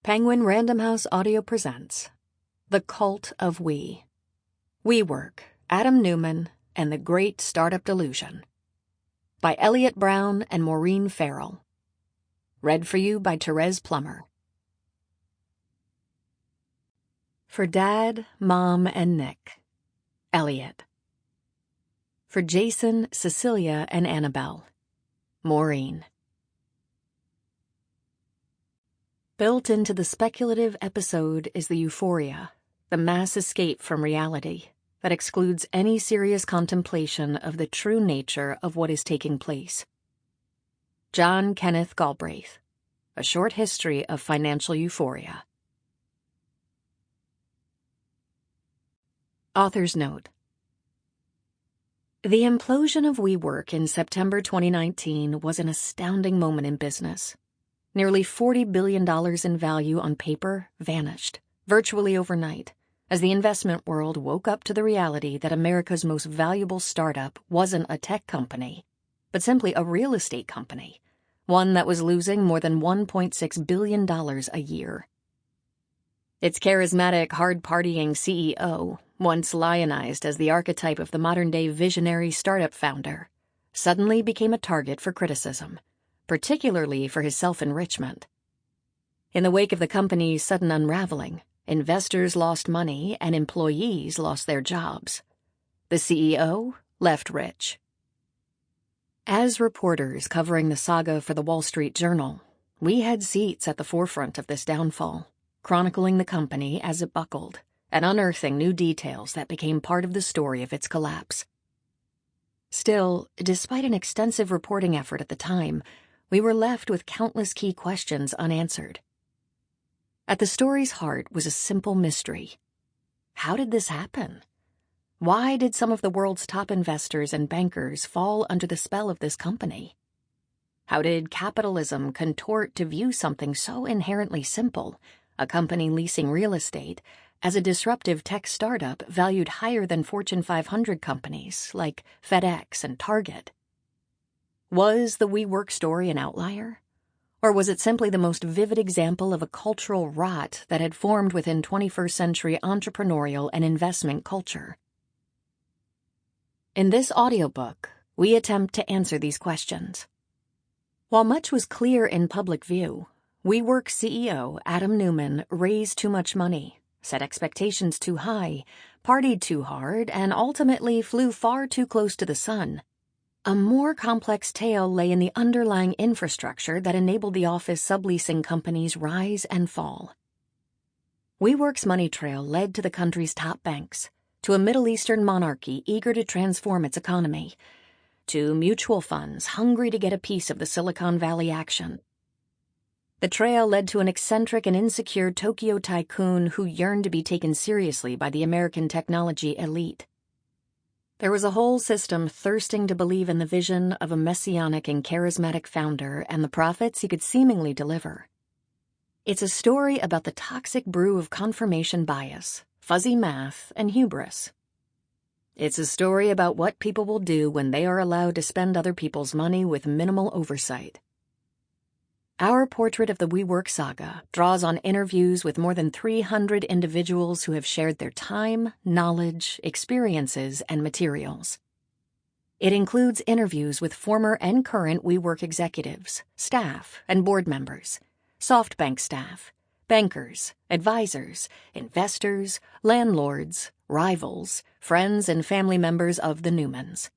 Penguin Random House Audio presents The Cult of We. WeWork, Adam Neumann, and the Great Startup Delusion. By Eliot Brown and Maureen Farrell. Read for you by Thérèse Plummer. For Dad, Mom, and Nick. Eliot. For Jason, Cecilia, and Annabelle. Maureen. Built into the speculative episode is the euphoria, the mass escape from reality that excludes any serious contemplation of the true nature of what is taking place. John Kenneth Galbraith, A Short History of Financial Euphoria. Author's Note. The implosion of WeWork in September 2019 was an astounding moment in business. Nearly $40 billion in value on paper vanished, virtually overnight, as the investment world woke up to the reality that America's most valuable startup wasn't a tech company, but simply a real estate company, one that was losing more than $1.6 billion a year. Its charismatic, hard-partying CEO, once lionized as the archetype of the modern-day visionary startup founder, suddenly became a target for criticism, particularly for his self-enrichment. In the wake of the company's sudden unraveling, investors lost money and employees lost their jobs. The CEO left rich. As reporters covering the saga for the Wall Street Journal, we had seats at the forefront of this downfall, chronicling the company as it buckled and unearthing new details that became part of the story of its collapse. Still, despite an extensive reporting effort at the time, we were left with countless key questions unanswered. At the story's heart was a simple mystery. How did this happen? Why did some of the world's top investors and bankers fall under the spell of this company? How did capitalism contort to view something so inherently simple, a company leasing real estate, as a disruptive tech startup valued higher than Fortune 500 companies like FedEx and Target? Was the WeWork story an outlier? Or was it simply the most vivid example of a cultural rot that had formed within 21st century entrepreneurial and investment culture? In this audiobook, we attempt to answer these questions. While much was clear in public view, WeWork CEO Adam Neumann raised too much money, set expectations too high, partied too hard, and ultimately flew far too close to the sun. A more complex tale lay in the underlying infrastructure that enabled the office subleasing companies' rise and fall. WeWork's money trail led to the country's top banks, to a Middle Eastern monarchy eager to transform its economy, to mutual funds hungry to get a piece of the Silicon Valley action. The trail led to an eccentric and insecure Tokyo tycoon who yearned to be taken seriously by the American technology elite. There was a whole system thirsting to believe in the vision of a messianic and charismatic founder and the profits he could seemingly deliver. It's a story about the toxic brew of confirmation bias, fuzzy math, and hubris. It's a story about what people will do when they are allowed to spend other people's money with minimal oversight. Our portrait of the WeWork saga draws on interviews with more than 300 individuals who have shared their time, knowledge, experiences, and materials. It includes interviews with former and current WeWork executives, staff, and board members, SoftBank staff, bankers, advisors, investors, landlords, rivals, friends, and family members of the Neumanns,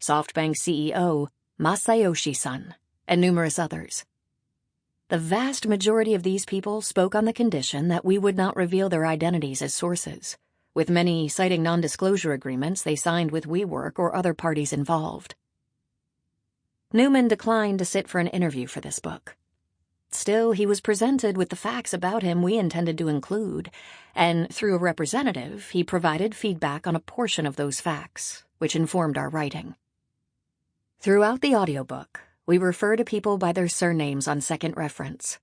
SoftBank CEO Masayoshi-san, and numerous others. The vast majority of these people spoke on the condition that we would not reveal their identities as sources, with many citing non-disclosure agreements they signed with WeWork or other parties involved. Neumann declined to sit for an interview for this book. Still, he was presented with the facts about him we intended to include, and through a representative, he provided feedback on a portion of those facts, which informed our writing. Throughout the audiobook, we refer to people by their surnames on second reference.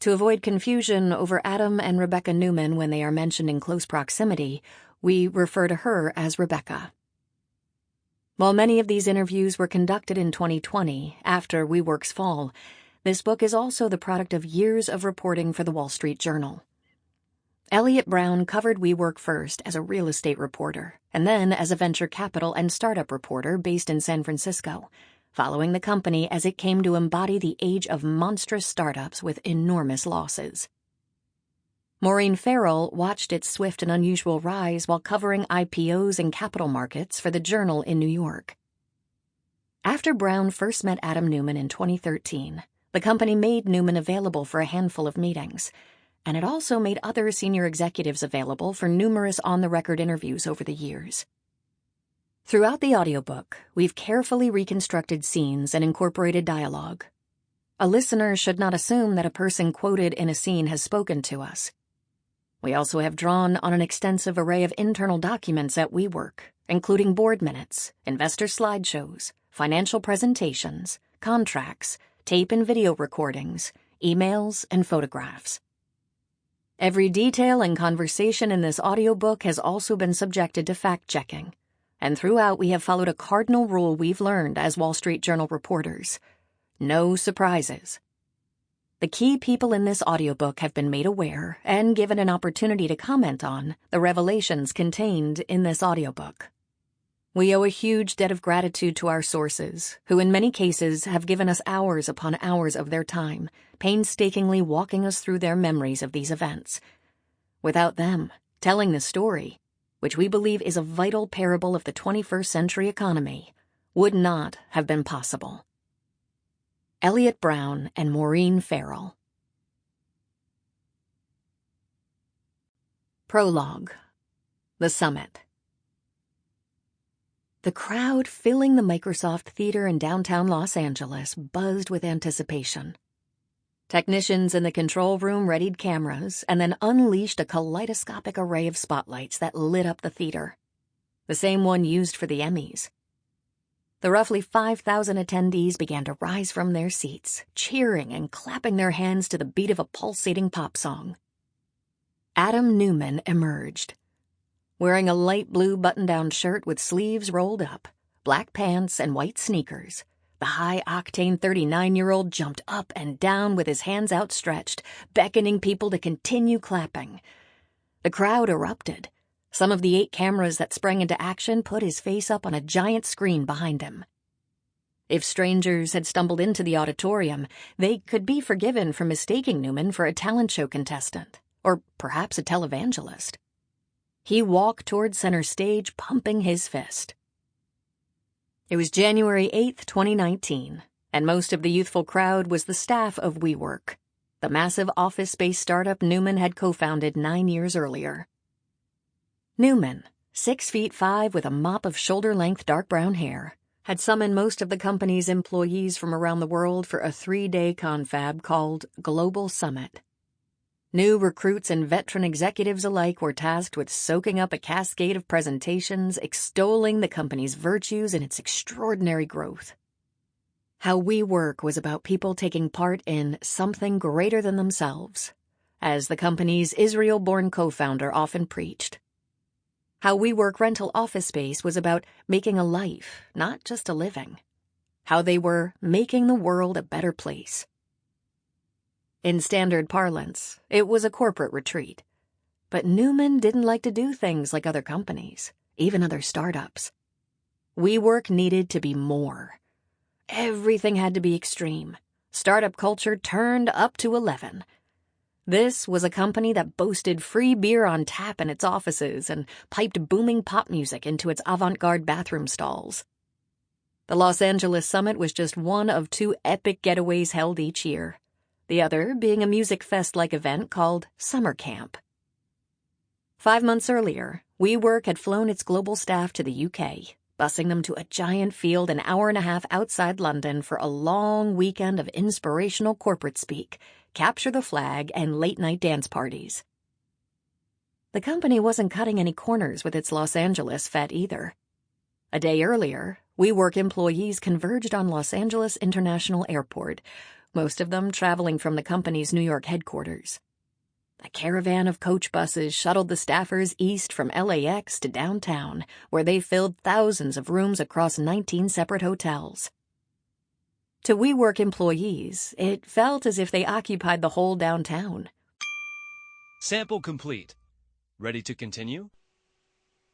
To avoid confusion over Adam and Rebecca Neumann when they are mentioned in close proximity, we refer to her as Rebecca. While many of these interviews were conducted in 2020, after WeWork's fall, this book is also the product of years of reporting for the Wall Street Journal. Eliot Brown covered WeWork first as a real estate reporter, and then as a venture capital and startup reporter based in San Francisco, following the company as it came to embody the age of monstrous startups with enormous losses. Maureen Farrell watched its swift and unusual rise while covering IPOs and capital markets for the Journal in New York. After Brown first met Adam Neumann in 2013, the company made Neumann available for a handful of meetings, and it also made other senior executives available for numerous on-the-record interviews over the years. Throughout the audiobook, we've carefully reconstructed scenes and incorporated dialogue. A listener should not assume that a person quoted in a scene has spoken to us. We also have drawn on an extensive array of internal documents at WeWork, including board minutes, investor slideshows, financial presentations, contracts, tape and video recordings, emails, and photographs. Every detail and conversation in this audiobook has also been subjected to fact-checking, and throughout we have followed a cardinal rule we've learned as Wall Street Journal reporters: no surprises. The key people in this audiobook have been made aware and given an opportunity to comment on the revelations contained in this audiobook. We owe a huge debt of gratitude to our sources, who in many cases have given us hours upon hours of their time, painstakingly walking us through their memories of these events. Without them, telling the story, which we believe is a vital parable of the 21st century economy, would not have been possible. Eliot Brown and Maureen Farrell. Prologue. The Summit. The crowd filling the Microsoft Theater in downtown Los Angeles buzzed with anticipation. Technicians in the control room readied cameras and then unleashed a kaleidoscopic array of spotlights that lit up the theater, the same one used for the Emmys. The roughly 5,000 attendees began to rise from their seats, cheering and clapping their hands to the beat of a pulsating pop song. Adam Neumann emerged. Wearing a light blue button-down shirt with sleeves rolled up, black pants, and white sneakers, the high-octane 39-year-old jumped up and down with his hands outstretched, beckoning people to continue clapping. The crowd erupted. Some of the 8 cameras that sprang into action put his face up on a giant screen behind him. If strangers had stumbled into the auditorium, they could be forgiven for mistaking Neumann for a talent show contestant, or perhaps a televangelist. He walked toward center stage, pumping his fist. It was January 8th, 2019, and most of the youthful crowd was the staff of WeWork, the massive office-space startup Neumann had co-founded 9 years earlier. Neumann, 6'5" with a mop of shoulder-length dark brown hair, had summoned most of the company's employees from around the world for a 3-day confab called Global Summit. New recruits and veteran executives alike were tasked with soaking up a cascade of presentations extolling the company's virtues and its extraordinary growth. How WeWork was about people taking part in something greater than themselves, as the company's Israel-born co-founder often preached. How WeWork rental office space was about making a life, not just a living. How they were making the world a better place. In standard parlance, it was a corporate retreat. But Neumann didn't like to do things like other companies, even other startups. WeWork needed to be more. Everything had to be extreme. Startup culture turned up to 11. This was a company that boasted free beer on tap in its offices and piped booming pop music into its avant-garde bathroom stalls. The Los Angeles Summit was just one of 2 epic getaways held each year, the other being a music fest-like event called Summer Camp. 5 months earlier, WeWork had flown its global staff to the UK, busing them to a giant field an hour and a half outside London for a long weekend of inspirational corporate speak, capture the flag, and late-night dance parties. The company wasn't cutting any corners with its Los Angeles fet either. A day earlier, WeWork employees converged on Los Angeles International Airport, most of them traveling from the company's New York headquarters. A caravan of coach buses shuttled the staffers east from LAX to downtown, where they filled thousands of rooms across 19 separate hotels. To WeWork employees, it felt as if they occupied the whole downtown. Sample complete. Ready to continue?